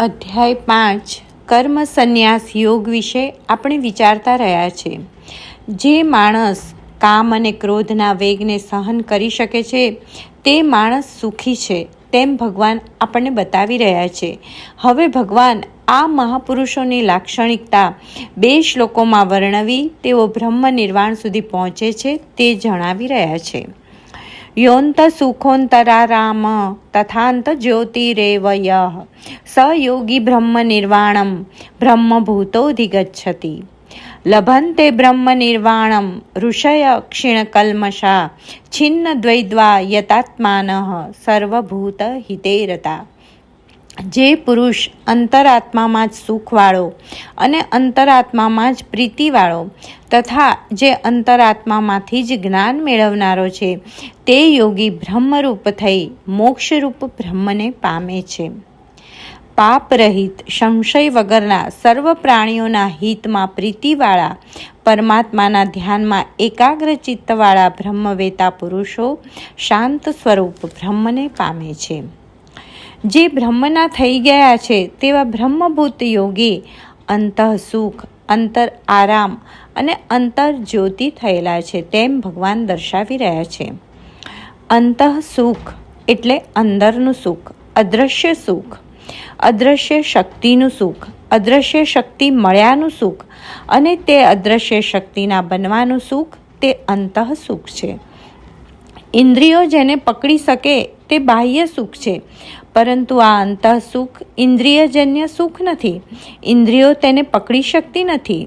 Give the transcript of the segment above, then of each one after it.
અધ્યાય 5 કર્મ સંન્યાસ યોગ વિશે આપણે વિચારતા રહ્યા છે. જે માણસ કામ અને ક્રોધના વેગને સહન કરી શકે છે તે માણસ સુખી છે તેમ ભગવાન આપણને બતાવી રહ્યા છે. હવે ભગવાન આ મહાપુરુષોની લાક્ષણિકતા 2 શ્લોકોમાં વર્ણવી તેઓ બ્રહ્મ નિર્વાણ સુધી પહોંચે છે તે જણાવી રહ્યા છે. યોંત સુખોંતરારામ તથાંત જ્યોતિરેવ યઃ સ યોગી બ્રહ્મ નિર્વાણમ બ્રહ્મભૂતોધિગચ્છતિ. લભન્તે બ્રહ્મ નિર્વાણમ ઋષય ક્ષીણકલ્મષા છિન્ન દ્વૈદ્વા યતાત્માનઃ સર્વભૂત હિતે રતા. જે પુરુષ અંતરાત્મામાં જ સુખવાળો અને અંતરાત્મામાં જ પ્રીતિવાળો તથા જે અંતરાત્મામાંથી જ જ્ઞાન મેળવનારો છે તે યોગી બ્રહ્મરૂપ થઈ મોક્ષરૂપ બ્રહ્મને પામે છે. પાપરહિત સંશય વગરના સર્વ પ્રાણીઓના હિતમાં પ્રીતિવાળા પરમાત્માના ધ્યાનમાં એકાગ્ર ચિત્તવાળા બ્રહ્મવેતા પુરુષો શાંત સ્વરૂપ બ્રહ્મને પામે છે. જે બ્રહ્મના થઈ ગયા છે તેવા બ્રહ્મભૂત યોગી અંતઃ સુખ, અંતર આરામ અને અંતર જ્યોતિ થયેલા છે તેમ ભગવાન દર્શાવી રહ્યા છે. અંતઃ સુખ એટલે અંદરનું સુખ, અદૃશ્ય સુખ, અદૃશ્ય શક્તિનું સુખ, અદૃશ્ય શક્તિ મળ્યાનું સુખ અને તે અદૃશ્ય શક્તિના બનવાનું સુખ તે અંતઃ સુખ છે. ઇન્દ્રિયો જેને પકડી શકે તે બાહ્ય સુખ છે, પરંતુ આ અંતઃ સુખ ઇન્દ્રિયજન્ય સુખ નથી. ઇન્દ્રિયો તેને પકડી શકતી નથી.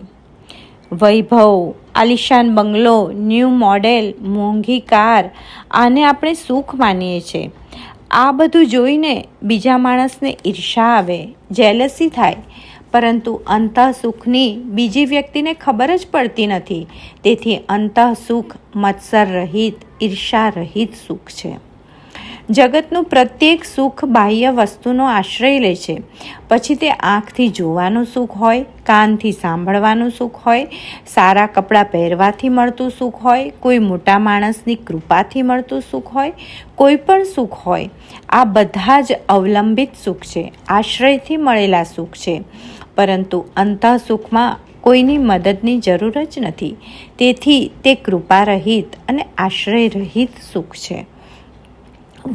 વૈભવ, આલિશાન બંગલો, ન્યૂ મોડેલ, મોંઘી કાર આને આપણે સુખ માનીએ છીએ. આ બધું જોઈને બીજા માણસને ઈર્ષા આવે, જેલસી થાય, પરંતુ અંતઃ સુખની બીજી વ્યક્તિને ખબર જ પડતી નથી. તેથી અંતઃ સુખ મત્સર રહિત, ઈર્ષા રહિત સુખ છે. જગતનું પ્રત્યેક સુખ બાહ્ય વસ્તુનો આશ્રય લે છે. પછી તે આંખથી જોવાનું સુખ હોય, કાનથી સાંભળવાનું સુખ હોય, સારા કપડાં પહેરવાથી મળતું સુખ હોય, કોઈ મોટા માણસની કૃપાથી મળતું સુખ હોય, કોઈ પણ સુખ હોય, આ બધા જ અવલંબિત સુખ છે, આશ્રયથી મળેલા સુખ છે. પરંતુ અંતઃ સુખમાં કોઈની મદદની જરૂર જ નથી. તેથી તે કૃપા રહિત અને આશ્રય રહિત સુખ છે.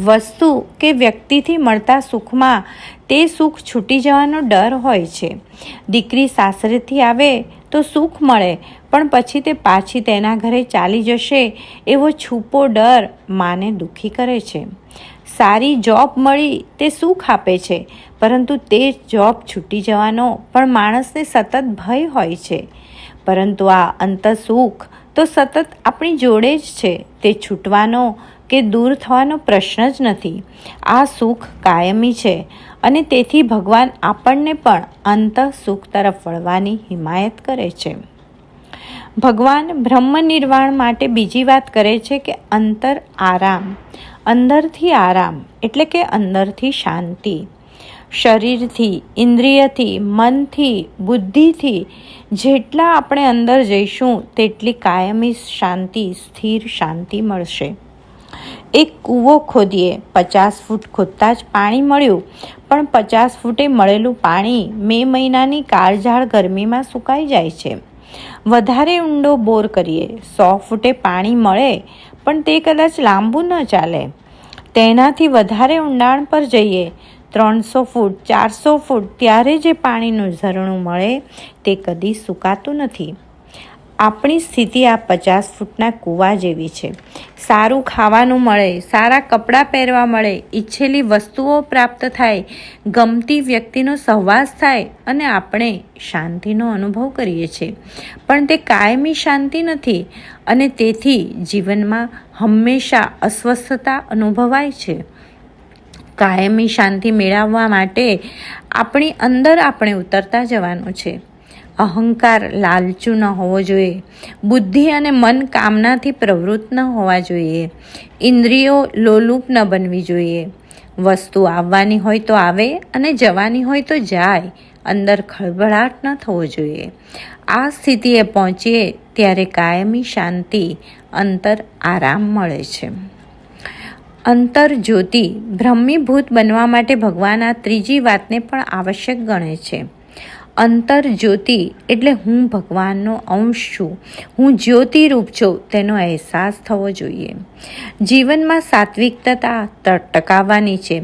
વસ્તુ કે વ્યક્તિથી મળતા સુખમાં તે સુખ છૂટી જવાનો ડર હોય છે. દીકરી સાસરેથી આવે તો સુખ મળે, પણ પછી તે પાછી તેના ઘરે ચાલી જશે એવો છૂપો ડર માને દુઃખી કરે છે. સારી જોબ મળી તે સુખ આપે છે, પરંતુ તે જોબ છૂટી જવાનો પણ માણસને સતત ભય હોય છે. પરંતુ આ અંતઃ સુખ તો સતત આપણી જોડે જ છે. તે છૂટવાનો કે દૂર થવાનો પ્રશ્ન જ નથી. આ સુખ કાયમી છે અને તેથી ભગવાન આપણને પણ અંતઃ સુખ તરફ વળવાની હિમાયત કરે છે. ભગવાન બ્રહ્મ નિર્વાણ માટે બીજી વાત કરે છે કે અંતર આરામ, અંદરથી આરામ એટલે કે અંદરથી શાંતિ. શરીરથી, ઇન્દ્રિયથી, મનથી, બુદ્ધિથી જેટલા આપણે અંદર જઈશું તેટલી કાયમી શાંતિ, સ્થિર શાંતિ મળશે. એક કૂવો ખોદીએ, 50 ફૂટ ખોદતા જ પાણી મળ્યું, પણ 50 ફૂટે મળેલું પાણી મે મહિનાની કાળઝાળ ગરમીમાં સુકાઈ જાય છે. વધારે ઊંડો બોર કરીએ, 100 ફૂટે પાણી મળે, પણ તે કદાચ લાંબુ ન ચાલે. તેનાથી વધારે ઊંડાણ પર જઈએ, 300 ફૂટ, 400 ફૂટ, ત્યારે જે પાણીનું ઝરણું મળે તે કદી સુકાતું નથી. આપણી સ્થિતિ આ 50 ફૂટના કૂવા જેવી છે. સારું ખાવાનું મળે, સારા કપડાં પહેરવા મળે, ઈચ્છેલી વસ્તુઓ પ્રાપ્ત થાય, ગમતી વ્યક્તિનો સહવાસ થાય અને આપણે શાંતિનો અનુભવ કરીએ છીએ. પણ તે કાયમી શાંતિ નથી અને તેથી જીવનમાં હંમેશા અસ્વસ્થતા અનુભવાય છે. કાયમી શાંતિ મેળવવા માટે આપણી અંદર આપણે ઉતરતા જવાનું છે. અહંકાર લાલચુ ન હોવો જોઈએ. બુદ્ધિ અને મન કામનાથી પ્રવૃત્ત ન હોવા જોઈએ. ઇન્દ્રિયો લોલુપ ન બનવી જોઈએ. વસ્તુ આવવાની હોય તો આવે અને જવાની હોય તો જાય. અંદર ખળભળાટ ન થવો જોઈએ. આ સ્થિતિએ પહોંચીએ ત્યારે કાયમી શાંતિ, અંતર આરામ મળે છે. અંતરજ્યોતિ બ્રહ્મીભૂત બનવા માટે ભગવાન આ ત્રીજી વાતને પણ આવશ્યક ગણે છે. અંતરજ્યોતિ એટલે હું ભગવાનનો અંશ છું, હું જ્યોતિરૂપ છું, તેનો અહેસાસ થવો જોઈએ. જીવનમાં સાત્વિકતા ટકાવવાની છે.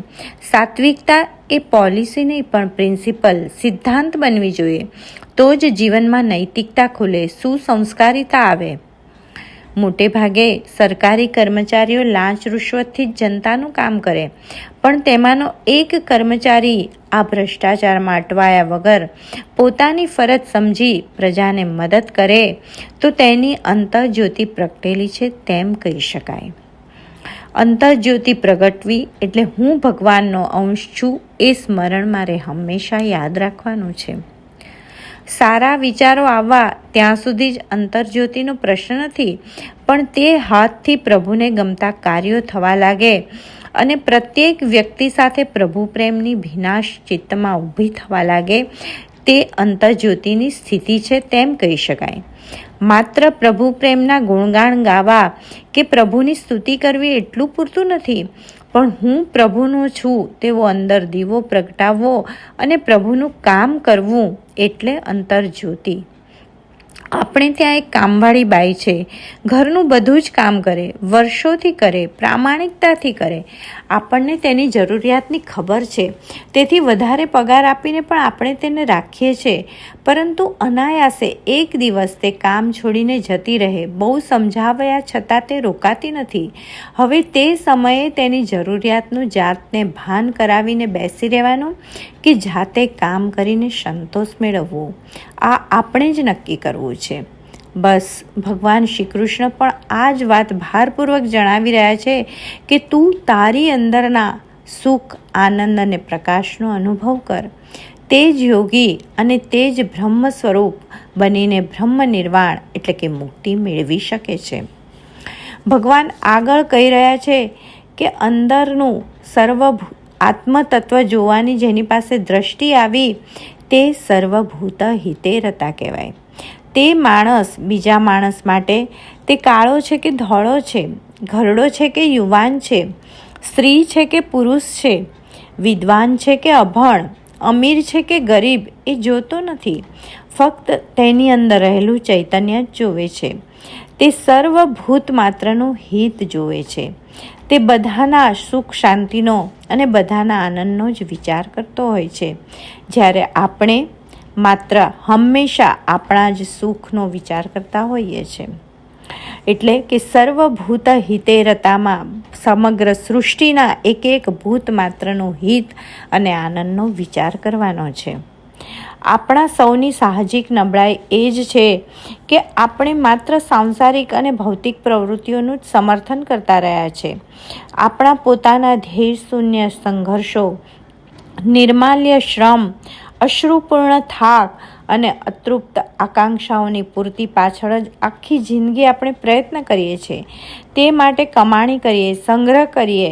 સાત્વિકતા એ પોલિસી નહીં પણ પ્રિન્સિપલ, સિદ્ધાંત બનવી જોઈએ. તો જ જીવનમાં નૈતિકતા ખુલે, સુસંસ્કારિતા આવે. મોટે ભાગે સરકારી કર્મચારીઓ લાંચ રૂશ્વતથી જ જનતાનું કામ કરે, પણ તેમાંનો એક કર્મચારી આ ભ્રષ્ટાચારમાં અટવાયા વગર પોતાની ફરજ સમજી પ્રજાને મદદ કરે તો તેની અંતરજ્યોતિ પ્રગટેલી છે તેમ કહી શકાય. અંતરજ્યોતિ પ્રગટવી એટલે હું ભગવાનનો અંશ છું એ સ્મરણ મારે હંમેશા યાદ રાખવાનું છે. સારા વિચારો આવવા ત્યાં સુધી જ અંતરજ્યોતિનો પ્રશ્ન નથી, પણ તે હાથથી પ્રભુને ગમતા કાર્યો થવા લાગે અને પ્રત્યેક વ્યક્તિ સાથે પ્રભુ પ્રેમની ભીનાશ ચિત્તમાં ઊભી થવા લાગે તે અંતરજ્યોતિની સ્થિતિ છે તેમ કહી શકાય. માત્ર પ્રભુ પ્રેમના ગુણગાન ગાવા કે પ્રભુની સ્તુતિ કરવી એટલું પૂરતું નથી, પણ હું પ્રભુનો છું તેવો અંદર દીવો પ્રગટાવવો અને પ્રભુનું કામ કરવું એટલે અંતરજ્યોતિ. આપણે ત્યાં એક કામવાળી બાઈ છે, ઘરનું બધું જ કામ કરે, વર્ષોથી કરે, પ્રામાણિકતાથી કરે. આપણને તેની જરૂરિયાતની ખબર છે, તેથી વધારે પગાર આપીને પણ આપણે તેને રાખીએ છીએ, પરંતુ અનાયાસે એક દિવસ તે કામ છોડીને જતી રહે. બહુ સમજાવ્યા છતાં તે રોકાતી નથી. હવે તે સમયે તેની જરૂરિયાતનું જાતને ભાન કરાવીને બેસી રહેવાનું કે જાતે કામ કરીને સંતોષ મેળવવો, આ આપણે જ નક્કી કરવું છે. બસ ભગવાન શ્રી કૃષ્ણ પણ આ જ વાત ભારપૂર્વક જણાવી રહ્યા છે કે તું તારી અંદરના સુખ, આનંદ અને પ્રકાશનો અનુભવ કર. તે જ યોગી અને તે જ બ્રહ્મ સ્વરૂપ બનીને બ્રહ્મ નિર્વાણ એટલે કે મુક્તિ મેળવી શકે છે. ભગવાન આગળ કહી રહ્યા છે કે અંદરનું આત્મતત્વ જોવાની જેની પાસે દ્રષ્ટિ આવી તે સર્વભૂત હિતેરતા કહેવાય. તે માણસ બીજા માણસ માટે તે કાળો છે કે ધોળો છે, ઘરડો છે કે યુવાન છે, સ્ત્રી છે કે પુરુષ છે, વિદ્વાન છે કે અભણ, અમીર છે કે ગરીબ એ જોતો નથી. ફક્ત તેની અંદર રહેલું ચૈતન્ય જ જોવે છે. તે સર્વભૂત માત્રનું હિત જોવે છે. તે બધાના સુખ શાંતિનો અને બધાના આનંદનો જ વિચાર કરતો હોય છે, જ્યારે આપણે માત્ર હંમેશા આપણા જ સુખનો વિચાર કરતા હોઈએ છીએ. એટલે કે સર્વભૂત હિતેરતામાં સમગ્ર સૃષ્ટિના એક એક ભૂત માત્રનું હિત અને આનંદનો વિચાર કરવાનો છે. આપણા સૌની સાહજિક નબળાઈ એ જ છે કે આપણે માત્ર સાંસારિક અને ભૌતિક પ્રવૃત્તિઓનું જ સમર્થન કરતા રહ્યા છે. આપણા પોતાના ધ્યેય શૂન્ય સંઘર્ષો, નિર્માલ્ય શ્રમ, અશ્રુપૂર્ણ થાક અને અતૃપ્ત આકાંક્ષાઓની પૂર્તિ પાછળ જ આખી જિંદગી આપણે પ્રયત્ન કરીએ છીએ. તે માટે કમાણી કરીએ, સંગ્રહ કરીએ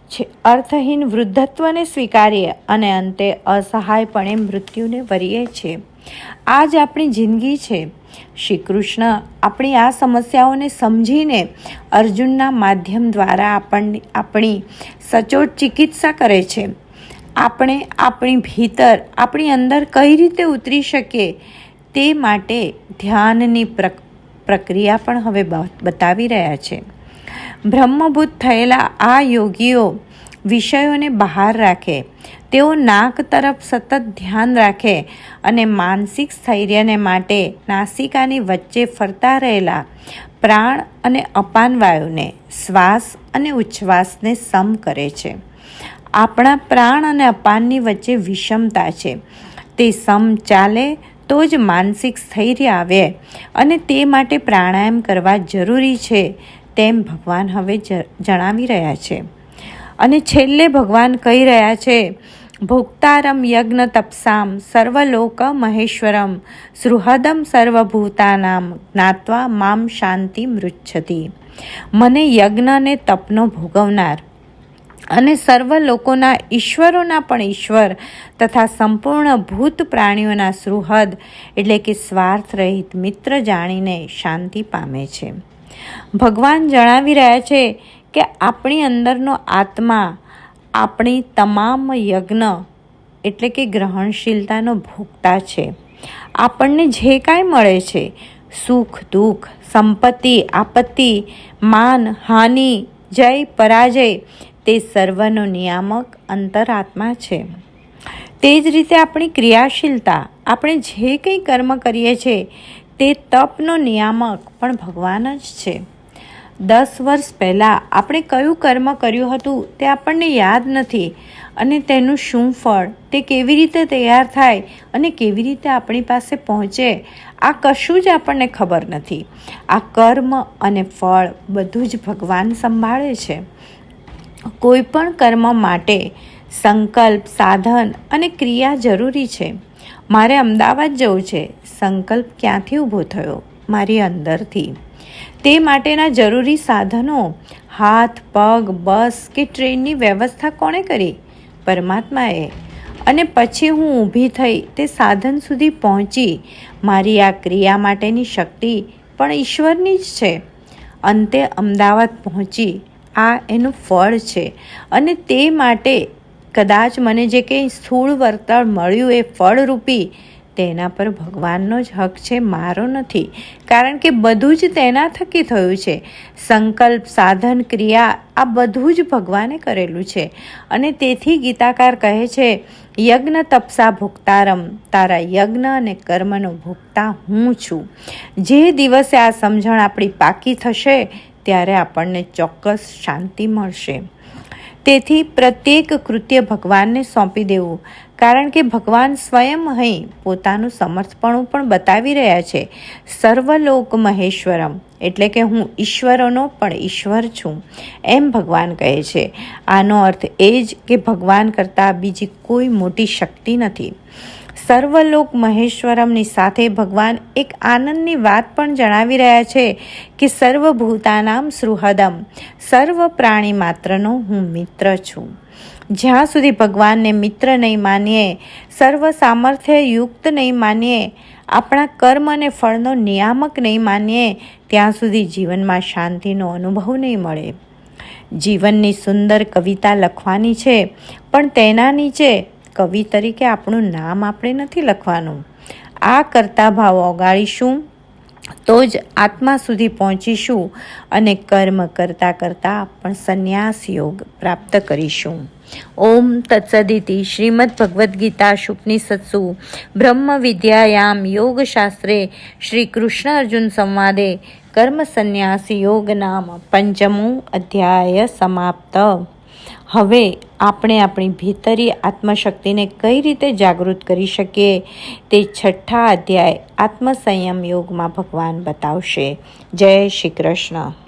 છે, અર્થહીન વૃદ્ધત્વને સ્વીકારીએ અને અંતે અસહાયપણે મૃત્યુને વરીએ છીએ. આ જ આપણી જિંદગી છે. શ્રી કૃષ્ણ આપણી આ સમસ્યાઓને સમજીને અર્જુનના માધ્યમ દ્વારા આપણી સચોટ ચિકિત્સા કરે છે. આપણે આપણી ભીતર, આપણી અંદર કઈ રીતે ઉતરી શકીએ તે માટે ધ્યાનની પ્રક્રિયા પણ હવે બતાવી રહ્યા છે. બ્રહ્મભૂત થયેલા આ યોગીઓ વિષયોને બહાર રાખે, તેઓ નાક તરફ સતત ધ્યાન રાખે અને માનસિક સ્થૈર્યને માટે નાસિકાની વચ્ચે ફરતા રહેલા પ્રાણ અને અપાન વાયુને, શ્વાસ અને ઉચ્છ્વાસને સમ કરે છે. આપણા પ્રાણ અને અપાનની વચ્ચે વિષમતા છે. તે સમ ચાલે તો જ માનસિક સ્થૈર્ય આવે અને તે માટે પ્રાણાયામ કરવા જરૂરી છે તેમ ભગવાન હવે જણાવી રહ્યા છે. અને છેલ્લે ભગવાન કહી રહ્યા છે, ભોક્તારમ યજ્ઞ તપસામ સર્વલોક મહેશ્વરમ સુહૃદમ સર્વભૂતાનામ જ્ઞાત્વા મામ શાંતિ મૃચ્છતિ. મને યજ્ઞ અને તપનો ભોગવનાર અને સર્વ લોકોના ઈશ્વરોના પણ ઈશ્વર તથા સંપૂર્ણ ભૂત પ્રાણીઓના સુહૃદ એટલે કે સ્વાર્થ રહિત મિત્ર જાણીને શાંતિ પામે છે. ભગવાન જણાવી રહ્યા છે કે આપણી અંદરનો આત્મા આપણી તમામ યજ્ઞ એટલે કે ગ્રહણશીલતાનો ભોગતા છે. આપણને જે કાંઈ મળે છે, સુખ દુઃખ, સંપત્તિ આપત્તિ, માન હાનિ, જય પરાજય, તે સર્વનો નિયામક અંતરાત્મા છે. તે જ રીતે આપણી ક્રિયાશીલતા, આપણે જે કંઈ કર્મ કરીએ છીએ તે તપનો નિયામક પણ ભગવાન જ છે. 10 વર્ષ પહેલાં આપણે કયું કર્મ કર્યું હતું તે આપણને યાદ નથી, અને તેનું શું ફળ, તે કેવી રીતે તૈયાર થાય અને કેવી રીતે આપણી પાસે પહોંચે, આ કશું જ આપણને ખબર નથી. આ કર્મ અને ફળ બધું જ ભગવાન સંભાળે છે. કોઈ પણ કર્મ માટે સંકલ્પ, સાધન અને ક્રિયા જરૂરી છે. મારે અમદાવાદ જવું છે, સંકલ્પ ક્યાંથી ઊભો થયો? મારી અંદરથી. તે માટેના જરૂરી સાધનો, હાથ પગ, બસ કે ટ્રેનની વ્યવસ્થા કોણે કરી? પરમાત્માએ. અને પછી હું ઊભી થઈ તે સાધન સુધી પહોંચી. મારી આ ક્રિયા માટેની શક્તિ પણ ઈશ્વરની જ છે. અંતે અમદાવાદ પહોંચી. આ એનું ફળ છે. અને તે માટે કદાચ મને જે કંઈ સ્થૂળ વર્તળ મળ્યું એ ફળરૂપી, તેના પર ભગવાનનો જ હક છે, મારો નથી. કારણ કે બધું જ તેના થકી થયું છે. સંકલ્પ, સાધન, ક્રિયા આ બધું જ ભગવાને કરેલું છે. અને તેથી ગીતાકાર કહે છે, યજ્ઞ તપસા ભુક્તારમ, તારા યજ્ઞ અને કર્મનો ભોગતા હું છું. જે દિવસે આ સમજણ આપણી પાકી થશે ત્યારે આપણને ચોક્કસ શાંતિ મળશે. તેથી પ્રત્યેક કૃત્ય ભગવાનને સોંપી દેવું, કારણ કે ભગવાન સ્વયં અહીં પોતાનું સમર્થપણું પણ બતાવી રહ્યા છે. સર્વલોક મહેશ્વરમ, એટલે કે હું ઈશ્વરોનો પણ ઈશ્વર છું, એમ ભગવાન કહે છે. આનો અર્થ એ જ કે ભગવાન કરતાં બીજી કોઈ મોટી શક્તિ નથી. સર્વલોક મહેશ્વરમની સાથે ભગવાન એક આનંદની વાત પણ જણાવી રહ્યા છે કે સર્વભૂતાનામ સુહૃદમ, સર્વ પ્રાણી માત્રનો હું મિત્ર છું. જ્યાં સુધી ભગવાનને મિત્ર નહીં માનીએ, સર્વ સામર્થ્ય યુક્ત નહીં માનીએ, આપણા કર્મ અને ફળનો નિયામક નહીં માનીએ, ત્યાં સુધી જીવનમાં શાંતિનો અનુભવ નહીં મળે. જીવનની સુંદર કવિતા લખવાની છે, પણ તેના નીચે કવિ તરીકે આપણું નામ આપણે નથી લખવાનું. આ કરતા ભાવ ઓગાળીશું તો જ આત્મા સુધી પહોંચીશું અને કર્મ કરતાં કરતાં પણ સંન્યાસ યોગ પ્રાપ્ત કરીશું. ઓમ તત્સદિતિ. શ્રીમદ્ ભગવદ્ ગીતા શુપનિષત્સુ બ્રહ્મ વિદ્યાયામ યોગશાસ્ત્રે શ્રી કૃષ્ણ અર્જુન સંવાદે કર્મ સંન્યાસ યોગ નામ 5મો અધ્યાય સમાપ્ત. હવે આપણે આપણી ભીતરી આત્મશક્તિને કઈ રીતે જાગૃત કરી શકીએ તે 6થા અધ્યાય આત્મસંયમ યોગમાં ભગવાન બતાવશે. જય શ્રી કૃષ્ણ.